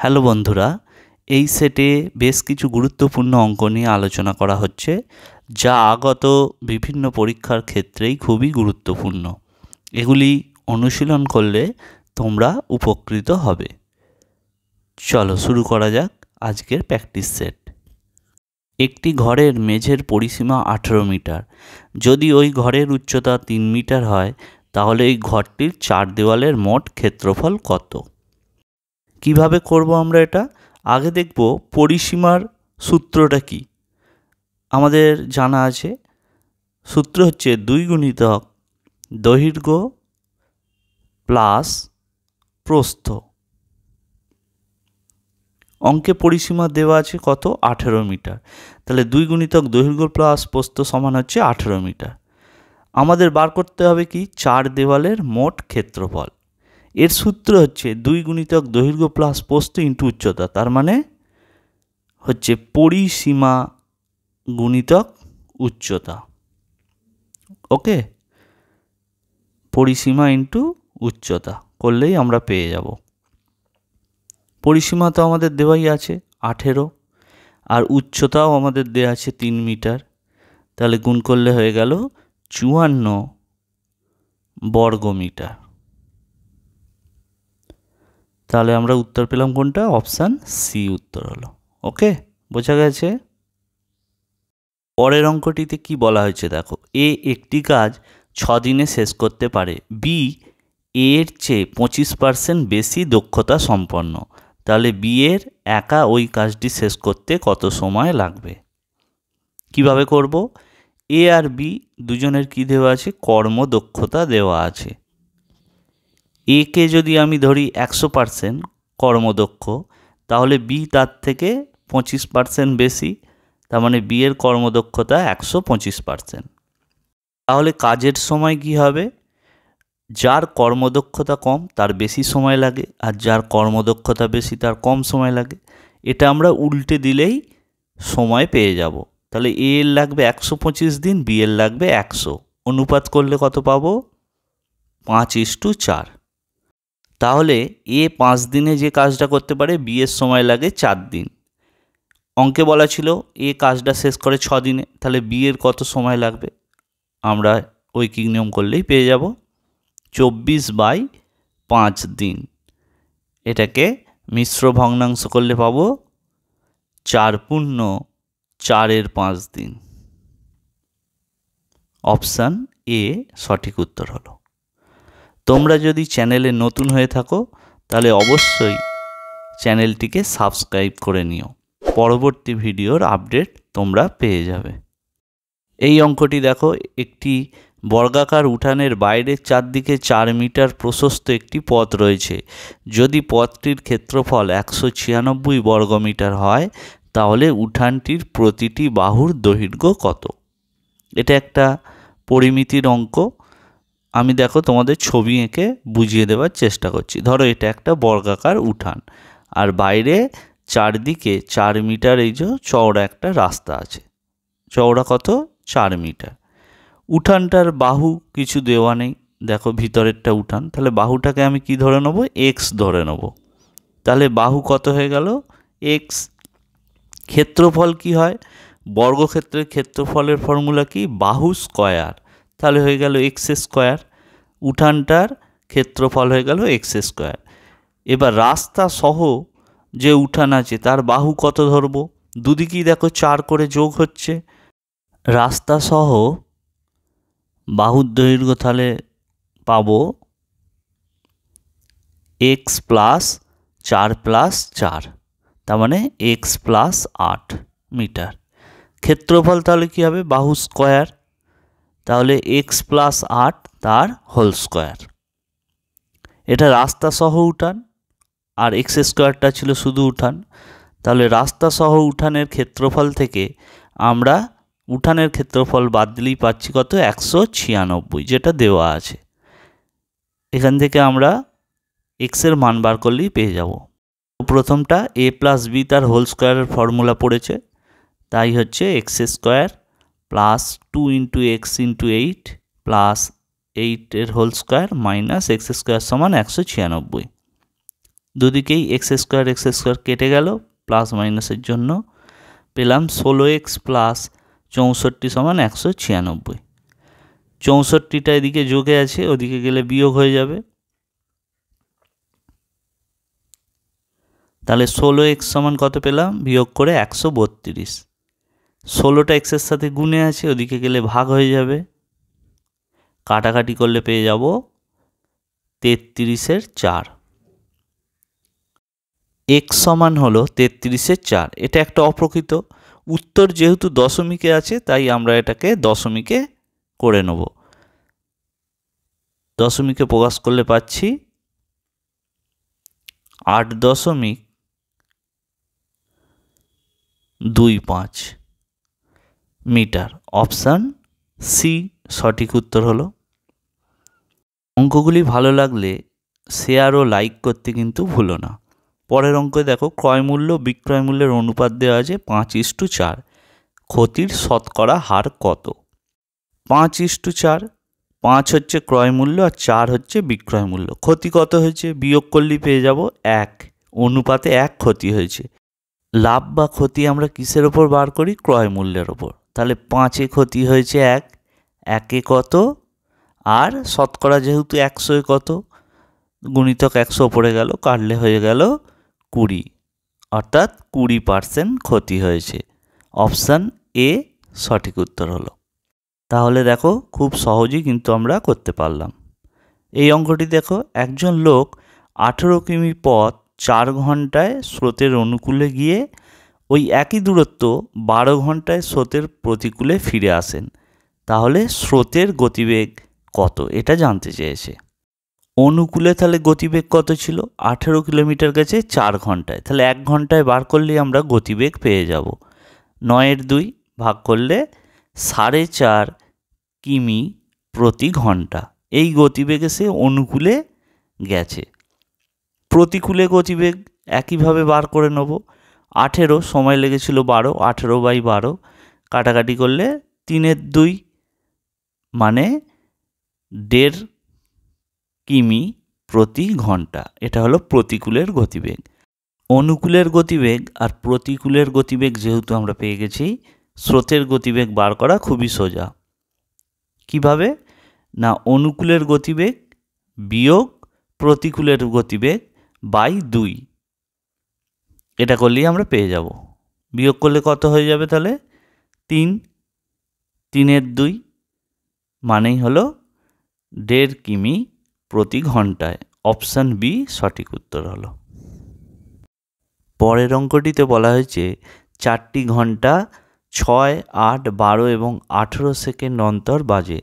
Hello বন্ধুরা, এই সেটে বেশ কিছু গুরুত্বপূর্ণ অঙ্ক নিয়ে আলোচনা করা হচ্ছে, যা আগত বিভিন্ন পরীক্ষার ক্ষেত্রেই খুবই গুরুত্বপূর্ণ। এগুলি অনুশীলন করলে তোমরা উপকৃত হবে। চলো শুরু করা যাক আজকের প্র্যাকটিস সেট। একটি ঘরের মেঝের পরিসীমা 18 মিটার। যদি ওই ঘরের উচ্চতা 3 মিটার হয়, তাহলে এই ঘরটির 4 দেওয়ালের মোট ক্ষেত্রফল কত? কিভাবে করব আমরা এটা? আগে দেখব পরিসীমার সূত্রটা কি। আমাদের জানা আছে, সূত্র হচ্ছে 2 গুণিতক দৈর্ঘ্য প্লাস প্রস্থ। অঙ্কে পরিসীমা দেওয়া আছে কত? 18 মিটার। তাহলে 2 গুণিতক দৈর্ঘ্য প্লাস প্রস্থ সমান হচ্ছে 18 মিটার। আমাদের বার করতে হবে কি? 4 দেওয়ালের মোট ক্ষেত্রফল। এর সূত্র হচ্ছে 2 গুণিতক দৈর্ঘ্য প্লাস প্রস্থ ইন্টু উচ্চতা, তার মানে হচ্ছে পরিসীমা গুণিতক উচ্চতা। ওকে, পরিসীমা ইন্টু উচ্চতা করলেই আমরা পেয়ে যাব। পরিসীমা তো আমাদের দেওয়াই আছে 18, আর উচ্চতাও আমাদের দেওয়া আছে 3 মিটার। তাহলে গুণ করলে হয়ে গেল 54 বর্গমিটার। তাহলে আমরা উত্তর পেলাম কোনটা? অপশান সি উত্তর হলো। ওকে, বোঝা গেছে? পরের অঙ্কটিতে কি বলা হয়েছে দেখো। এ একটি কাজ 6 দিনে শেষ করতে পারে। বি এর চেয়ে 25% বেশি দক্ষতা সম্পন্ন। তাহলে বি এর একা ওই কাজটি শেষ করতে কত সময় লাগবে? কিভাবে করব? এ আর বি দুজনের কি দেওয়া আছে? কর্মদক্ষতা দেওয়া আছে। এ কে যদি আমি ধরি 100% কর্মদক্ষ, তাহলে বি তার থেকে 25% বেশি, তার মানে বি এর কর্মদক্ষতা 125%। তাহলে কাজের সময় কি হবে? যার কর্মদক্ষতা কম তার বেশি সময় লাগে, আর যার কর্মদক্ষতা বেশি তার কম সময় লাগে। এটা আমরা উল্টে দিলেই সময় পেয়ে যাব। তাহলে এ এর লাগবে 125 দিন, বি এর লাগবে 100। অনুপাত করলে কত পাবো? 5:4। তাহলে এ 5 দিনে যে কাজটা করতে পারে, বি এর সময় লাগে 4 দিন। অঙ্কে বলা ছিল এ কাজটা শেষ করে 6 দিনে, তাহলে বি এর কত সময় লাগবে? আমরা ঐকিক নিয়ম করলেই পেয়ে যাব 24/5 দিন। এটাকে মিশ্র ভগ্নাংশ করলে পাবো 4×4 দিন। অপশান এ সঠিক উত্তর হলো। তোমরা যদি চ্যানেলে নতুন হয়ে থাকো, তাহলে অবশ্যই চ্যানেলটিকে সাবস্ক্রাইব করে নিও। পরবর্তী ভিডিওর আপডেট তোমরা পেয়ে যাবে। এই অঙ্কটি দেখো, একটি বর্গাকার উঠানের বাইরের চারদিকে 4 মিটার প্রশস্ত একটি পথ রয়েছে। যদি পথটির ক্ষেত্রফল 196 বর্গমিটার হয়, তাহলে উঠানটির প্রতিটি বাহুর দৈর্ঘ্য কত? এটা একটা পরিমিতির অঙ্ক। আমি দেখো তোমাদের ছবি এঁকে বুঝিয়ে দেওয়ার চেষ্টা করছি। ধরো এটা একটা বর্গাকার উঠান, আর বাইরে চারদিকে 4 মিটার এই যে চওড়া একটা রাস্তা আছে। চওড়া কত? 4 মিটার। উঠানটার বাহু কিছু দেওয়া নেই, দেখো ভিতরেরটা উঠান। তাহলে বাহুটাকে আমি কি ধরে নেব? এক্স ধরে নেব। তাহলে বাহু কত হয়ে গেল? এক্স। ক্ষেত্রফল কি হয়? বর্গক্ষেত্রের ক্ষেত্রফলের ফর্মুলা কি? বাহু স্কয়ার। তাহলে হয়ে গেল এক্স স্কয়ার। উঠানটার ক্ষেত্রফল হয়ে গেল এক্স স্কয়ার। এবার রাস্তা সহ যে উঠান আছে তার বাহু কত ধরবো? দুদিকেই দেখো 4 করে যোগ হচ্ছে। রাস্তা সহ বাহুর দৈর্ঘ্য তাহলে পাবো এক্স প্লাস 4 প্লাস 4, তার মানে এক্স প্লাস 8 মিটার। ক্ষেত্রফল তাহলে কি হবে? বাহু স্কয়ার। তাহলে এক্স প্লাস 8 তার হোল স্কয়ার। এটা রাস্তা সহ উঠান, আর এক্স স্কয়ারটা ছিল শুধু উঠান। তাহলে রাস্তা সহ উঠানের ক্ষেত্রফল থেকে আমরা উঠানের ক্ষেত্রফল বাদ দিলেই পাচ্ছি কত? 196, যেটা দেওয়া আছে। এখান থেকে আমরা এক্সের মান বার করলেই পেয়ে যাব। প্রথমটা এ প্লাস বি তার হোল স্কোয়ারের ফর্মুলা পড়েছে, তাই হচ্ছে x square plus 2 × x × 8 plus 8 এর whole square minus x square সমান 196। দুদিকেই এক্স স্কোয়ার কেটে গেল, প্লাস মাইনাসের জন্য পেলাম 16x প্লাস 64 সমান 196। 64টা এদিকে যোগে আছে, ওদিকে গেলে বিয়োগ হয়ে যাবে। তাহলে 16x সমান কত পেলাম, বিয়োগ করে 132। 16টা এক্সের সাথে গুণে আছে, ওদিকে গেলে ভাগ হয়ে যাবে, কাটাকাটি করলে পেয়ে যাব 33-এর 4। x সমান হলো 33-এর 4। এটা একটা অপ্রকৃত উত্তর, যেহেতু দশমিকে আছে তাই আমরা এটাকে দশমিকে করে নেব। দশমিকে প্রকাশ করলে পাচ্ছি 8.25 মিটার। অপশান সি সঠিক উত্তর হলো। অঙ্কগুলি ভালো লাগলে শেয়ার ও লাইক করতে কিন্তু ভুলো না। পরের অঙ্কে দেখো, ক্রয় মূল্য বিক্রয় মূল্যের অনুপাত দেওয়া আছে 5:4। ক্ষতির শতকরা হার কত? 5:4। 5 হচ্ছে ক্রয় মূল্য আর 4 হচ্ছে বিক্রয় মূল্য। ক্ষতি কত হয়েছে, বিয়োগ করলেই পেয়ে যাব 1। অনুপাতে 1 ক্ষতি হয়েছে। লাভ বা ক্ষতি আমরা কিসের ওপর বার করি, ক্রয় মূল্যের ওপর। তাহলে 5-এ ক্ষতি হয়েছে 1, 1-এ কত, আর শতকরা যেহেতু 100-এ কত, গুণিতক 100 পড়ে গেল, কাটলে হয়ে গেল 20, অর্থাৎ 20% ক্ষতি হয়েছে। অপশান এ সঠিক উত্তর হলো। তাহলে দেখো, খুব সহজেই কিন্তু আমরা করতে পারলাম। এই অঙ্কটি দেখো, একজন লোক 18 কিমি পথ 4 ঘন্টায় স্রোতের অনুকূলে গিয়ে ওই একই দূরত্ব 12 ঘন্টায় স্রোতের প্রতিকূলে ফিরে আসেন। তাহলে স্রোতের গতিবেগ কত, এটা জানতে চেয়েছে। অনুকূলে তাহলে গতিবেগ কত ছিল, 18 কিলোমিটার গেছে 4 ঘন্টায়, তাহলে 1 ঘন্টায় বার করলেই আমরা গতিবেগ পেয়ে যাব। 9-এর 2 ভাগ করলে 4.5 কিমি প্রতি ঘন্টা। এই গতিবেগে সে অনুকূলে গেছে। প্রতিকূলে গতিবেগ একইভাবে বার করে নেব। 18, সময় লেগেছিল 12, 18/12 কাটাকাটি করলে 3-এর 2 মানে 1.5 কিমি প্রতি ঘন্টা। এটা হলো প্রতিকূলের গতিবেগ। অনুকূলের গতিবেগ আর প্রতিকূলের গতিবেগ যেহেতু আমরা পেয়ে গেছি, স্রোতের গতিবেগ বার করা খুবই সোজা। কিভাবে না, অনুকূলের গতিবেগ বিয়োগ প্রতিকূলের গতিবেগ বাই 2, এটা করলেই আমরা পেয়ে যাব। বিয়োগ করলে কত হয়ে যাবে, তাহলে 3, 3-এর 2 মানেই হলো 1.5 কিমি প্রতি ঘন্টায়। অপশান বি সঠিক উত্তর হলো। পরের অঙ্কটিতে বলা হয়েছে 4টি ঘন্টা 6, 8, 12 এবং 18 সেকেন্ড অন্তর বাজে।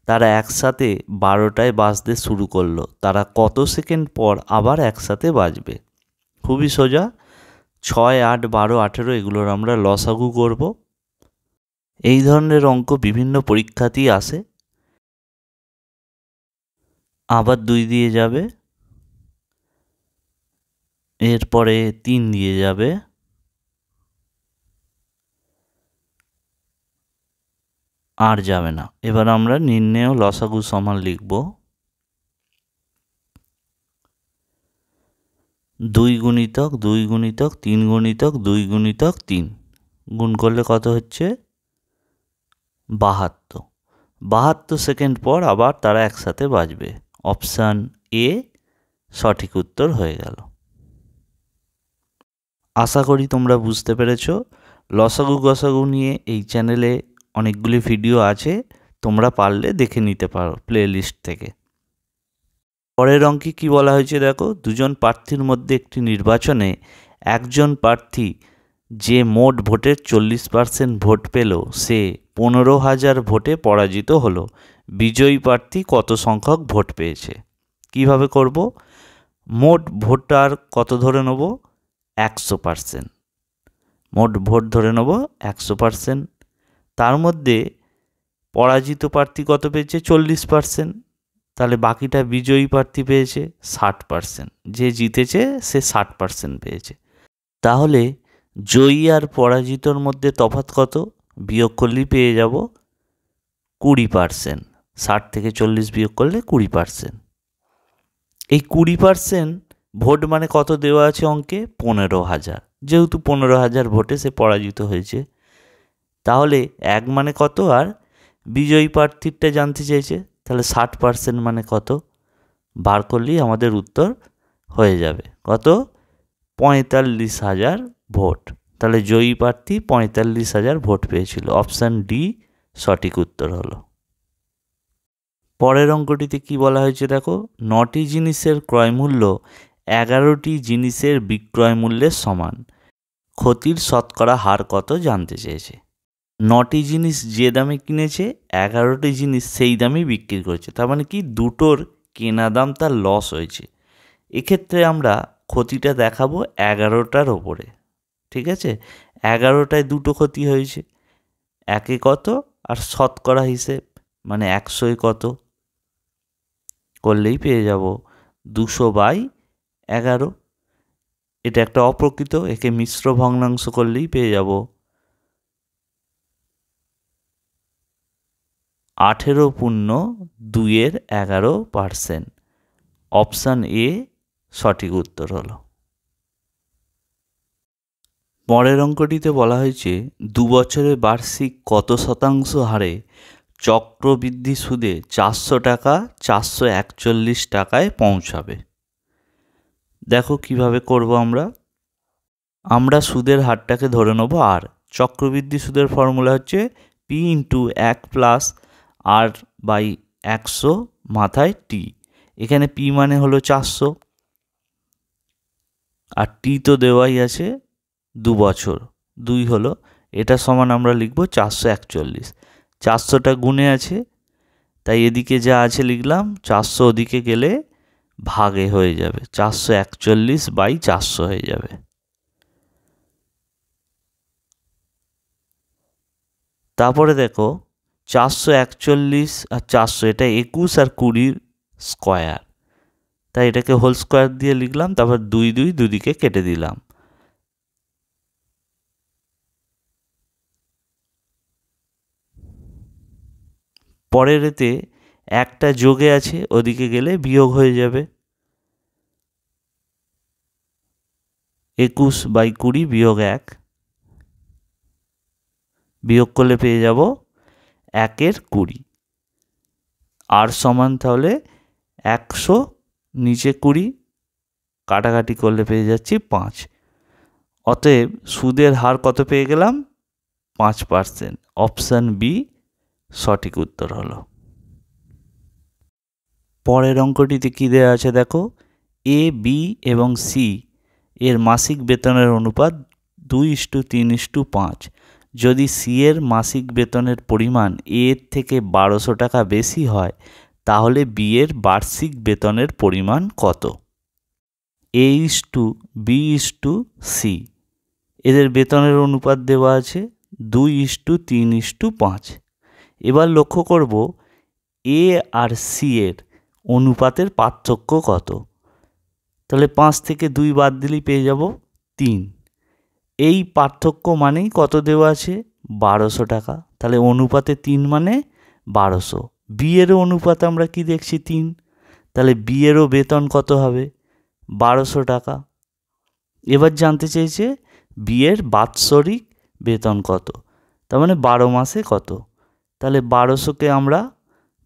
তারা একসাথে 12টায় বাজতে শুরু করলো। তারা কত সেকেন্ড পর আবার একসাথে বাজবে? খুবই সোজা। 6, 8, 12, 18 এগুলোর আমরা লসাগু করব। এই ধরনের অঙ্ক বিভিন্ন পরীক্ষাতেই আসে। আবার 2 দিয়ে যাবে, এরপরে 3 দিয়ে যাবে, আর যাবে না। এবার আমরা নির্ণেয় লসাগু সমান লিখব 2 গুণিতক 2 গুণিতক 3 গুণিতক 2 গুণিতক 3 গুণ করলে কত হচ্ছে 72। 72 সেকেন্ড পর আবার তারা একসাথে বাজবে। অপশান এ সঠিক উত্তর হয়ে গেল। আশা করি তোমরা বুঝতে পেরেছো। লসাগু গসাগু নিয়ে এই চ্যানেলে অনেকগুলি ভিডিও আছে, তোমরা পারলে দেখে নিতে পারো প্লেলিস্ট থেকে। পরের অঙ্কে কি বলা হয়েছে দেখো, দুজন প্রার্থীর মধ্যে একটি নির্বাচনে একজন প্রার্থী যে মোট ভোটের 40% ভোট পেল, সে 15,000 ভোটে পরাজিত হলো। বিজয়ী প্রার্থী কত সংখ্যক ভোট পেয়েছে? কিভাবে করব? মোট ভোটার কত ধরে নেব? 100%। মোট ভোট ধরে নেব 100%। তার মধ্যে পরাজিত প্রার্থী কত পেয়েছে? 40%। তাহলে বাকিটা বিজয়ী প্রার্থী পেয়েছে 60%। যে জিতেছে সে 60% পেয়েছে। তাহলে জয়ী আর পরাজিতর মধ্যে তফাৎ কত? বিয়োগ করলেই পেয়ে যাব 20%। 60 থেকে 40 বিয়োগ করলে 20%। এই 20% ভোট মানে কত দেওয়া আছে অঙ্কে? 15,000। যেহেতু 15,000 ভোটে সে পরাজিত হয়েছে, তাহলে 1 মানে কত আর বিজয়ী প্রার্থীরটা জানতে চেয়েছে, তাহলে 60% মানে কত বার করলেই আমাদের উত্তর হয়ে যাবে। কত? 45,000 ভোট। তাহলে জয়ী প্রার্থী 45,000 ভোট পেয়েছিল। অপশান ডি সঠিক উত্তর হলো। পরের অঙ্কটিতে কি বলা হয়েছে দেখো, 9টি জিনিসের ক্রয়মূল্য 11টি জিনিসের বিক্রয় মূল্যের সমান, ক্ষতির শতকরা হার কত জানতে চেয়েছে। 9টি জিনিস যে দামে কিনেছে, 11টি জিনিস সেই দামে বিক্রি করেছে, তার মানে কি দুটোর কেনা দাম তার লস হয়েছে। এক্ষেত্রে আমরা ক্ষতিটা দেখাবো 11টার ওপরে, ঠিক আছে? 11টায় দুটো ক্ষতি হয়েছে, একে কত আর শতকরা হিসেব মানে 100 কত করলেই পেয়ে যাব 200/11। এটা একটা অপ্রকৃত, একে মিশ্র ভগ্নাংশ করলেই পেয়ে যাব 18.2%। অপশান এ সঠিক উত্তর হলো। পরের অঙ্কটিতে বলা হয়েছে 2 বছরে বার্ষিক কত শতাংশ হারে চক্রবৃদ্ধি সুদে 400 টাকা 441 টাকায় পৌঁছাবে। দেখো কিভাবে করব আমরা সুদের হারটাকে ধরে নেব আর। চক্রবৃদ্ধি সুদের ফর্মুলা হচ্ছে P × 1 + R/100 মাথায় T। এখানে P মানে হলো 400 আর T তো দেওয়াই আছে 2 বছর, 2 হলো, এটা সমান আমরা লিখব 441। 400টা গুণে আছে, তাই এদিকে যা আছে লিখলাম, 400 ওদিকে গেলে ভাগে হয়ে যাবে, 441/400 হয়ে যাবে। তারপরে দেখো 441 আর 400, এটা 21 আর 20 স্কোয়ার, তাই এটাকে হোল স্কোয়ার দিয়ে লিখলাম, তারপর 2 2 দুদিকে কেটে দিলাম। পরের এতে একটা যোগে আছে, ওদিকে গেলে বিয়োগ হয়ে যাবে, 21/20 বিয়োগ 1, বিয়োগ করলে পেয়ে যাব 1/20। আর সমান তাহলে 100 নিচে 20 কাটাকাটি করলে পেয়ে যাচ্ছি 5। অতএব সুদের হার কত পেয়ে গেলাম? 5%। অপশান বি সঠিক উত্তর হলো। পরের অঙ্কটিতে কী দেওয়া আছে দেখো, এ, বি এবং সি এর মাসিক বেতনের অনুপাত 2:3:5। যদি সি এর মাসিক বেতনের পরিমাণ এ এর থেকে 1200 টাকা বেশি হয়, তাহলে বি এর বার্ষিক বেতনের পরিমাণ কত? A:B:C, এদের বেতনের অনুপাত দেওয়া আছে 2:3:5। এবার লক্ষ্য করব এ আর সি এর অনুপাতের পার্থক্য কত। তাহলে 5 থেকে 2 বাদ দিলেই পেয়ে যাব 3। এই পার্থক্য মানেই কত দেওয়া আছে? 1200 টাকা। তাহলে অনুপাতে 3 মানে 1200। বি এরও অনুপাত আমরা কি দেখছি? 3। তাহলে বি এরও বেতন কত হবে? 1200 টাকা। এবার জানতে চেয়েছে বি এর বাৎসরিক বেতন কত, তার মানে 12 মাসে কত। তাহলে 1200কে আমরা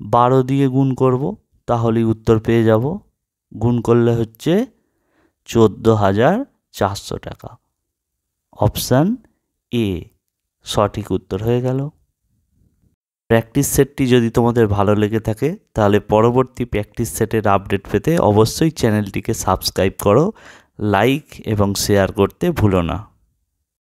12 দিয়ে গুণ করব, তাহলেই উত্তর পেয়ে যাব। গুণ করলে হচ্ছে 14,400 টাকা। অপশান এ সঠিক উত্তর হয়ে গেল। প্র্যাকটিস সেটটি যদি তোমাদের ভালো লেগে থাকে, তাহলে পরবর্তী প্র্যাকটিস সেটের আপডেট পেতে অবশ্যই চ্যানেলটিকে সাবস্ক্রাইব করো, লাইক এবং শেয়ার করতে ভুলো না।